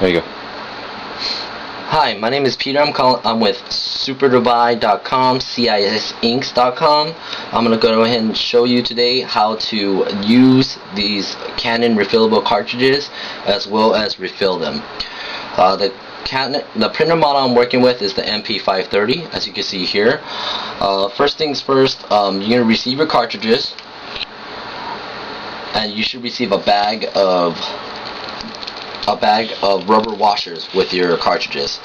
There you go. Hi, my name is Peter. I'm with superdubai.com, cisinks.com. I'm going to go ahead and show you today how to use these Canon refillable cartridges as well as refill them. The printer model I'm working with is the MP530, as you can see here. First things first, you're going to receive your cartridges, and you should receive a bag of rubber washers with your cartridges.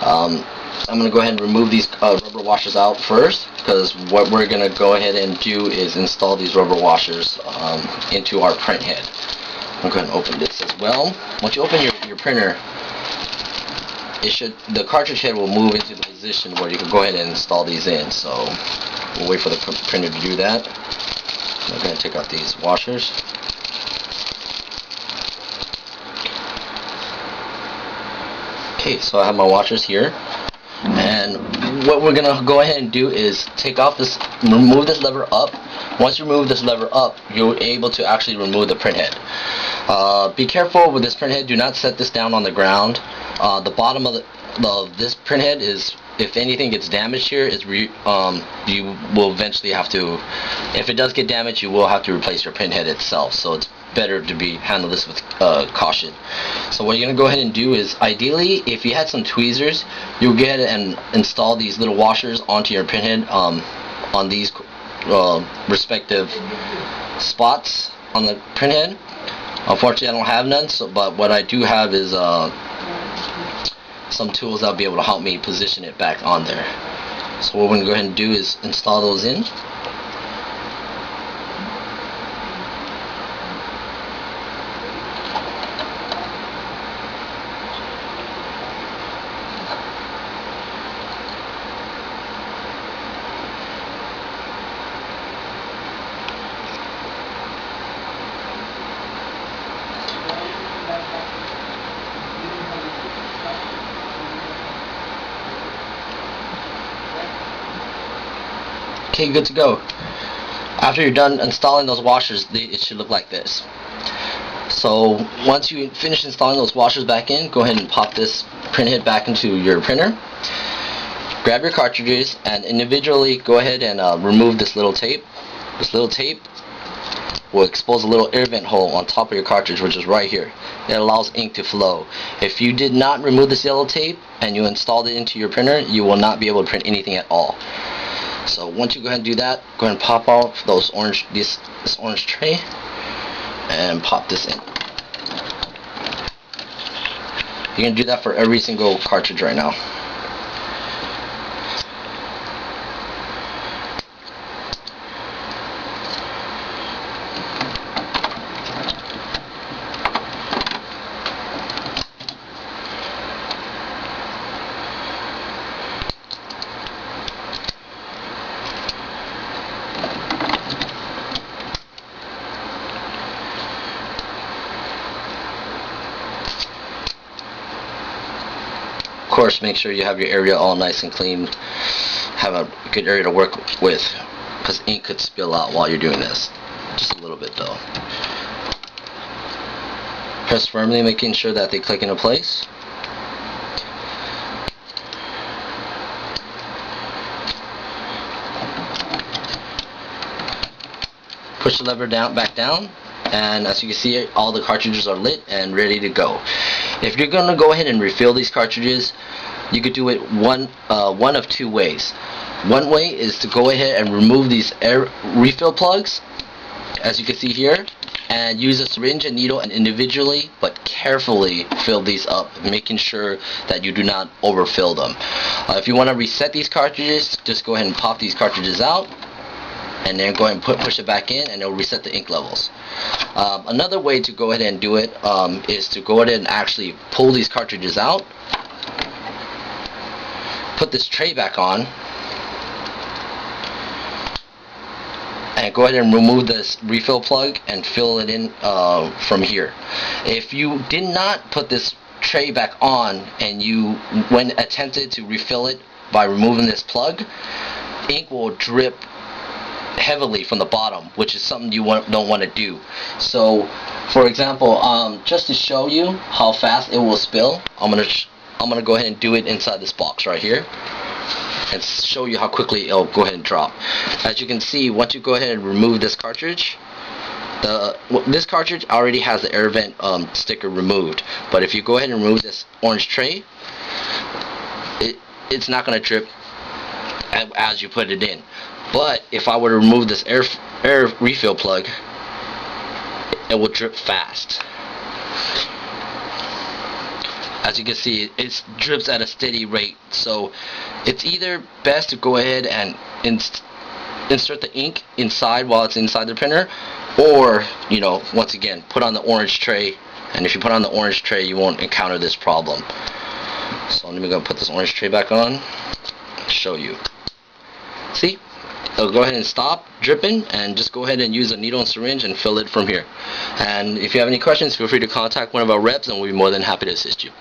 I'm going to go ahead and remove these rubber washers out first, because what we're going to go ahead and do is install these rubber washers into our print head. I'm going to open this as well. Once you open your printer, the cartridge head will move into the position where you can go ahead and install these in. So we'll wait for the printer to do that. I'm going to take out these washers. Okay, so I have my washers here, and what we're gonna go ahead and do is remove this lever up. Once you remove this lever up, you're able to actually remove the print head. Be careful with this print head. Do not set this down on the ground. The bottom of this print head is, if anything gets damaged here, you will eventually have to, if it does get damaged, you will have to replace your print head itself. So it's better to handle this with caution. So what you're going to go ahead and do is, ideally, if you had some tweezers, you'll get and install these little washers onto your print head on these respective spots on the print head. Unfortunately, I don't have none, but what I do have is some tools that'll be able to help me position it back on there. So what we're going to go ahead and do is install those in. Okay, good to go. After you're done installing those washers, it should look like this. So once you finish installing those washers back in, go ahead and pop this print head back into your printer. Grab your cartridges and individually go ahead and remove this little tape. This little tape will expose a little air vent hole on top of your cartridge, which is right here. It allows ink to flow. If you did not remove this yellow tape and you installed it into your printer, you will not be able to print anything at all. So once you go ahead and do that, go ahead and pop off this orange tray and pop this in. You're going to do that for every single cartridge right now. Of course, make sure you have your area all nice and clean. Have a good area to work with, because ink could spill out while you're doing this. Just a little bit though. Press firmly, making sure that they click into place. Push the lever back down, and as you can see, all the cartridges are lit and ready to go. If you're going to go ahead and refill these cartridges, you could do it one of two ways. One way is to go ahead and remove these air refill plugs, as you can see here, and use a syringe and needle and individually but carefully fill these up, making sure that you do not overfill them. If you want to reset these cartridges, just go ahead and pop these cartridges out, and then go ahead and push it back in, and it will reset the ink levels. Another way to go ahead and do it is to go ahead and actually pull these cartridges out, put this tray back on, and go ahead and remove this refill plug and fill it in from here. If you did not put this tray back on and you attempted to refill it by removing this plug, ink will drip heavily from the bottom, which is something you don't want to do. So for example, just to show you how fast it will spill, I'm gonna go ahead and do it inside this box right here and show you how quickly it'll go ahead and drop. As you can see, once you go ahead and remove this cartridge, this cartridge already has the air vent sticker removed, but if you go ahead and remove this orange tray, it's not going to drip as you put it in. But if I were to remove this air refill plug, it will drip fast. As you can see, it drips at a steady rate, so it's either best to go ahead and insert the ink inside while it's inside the printer, or, you know, once again, put on the orange tray, and if you put on the orange tray, you won't encounter this problem. So let me go put this orange tray back on, show you. See? It'll go ahead and stop dripping, and just go ahead and use a needle and syringe and fill it from here. And if you have any questions, feel free to contact one of our reps, and we'll be more than happy to assist you.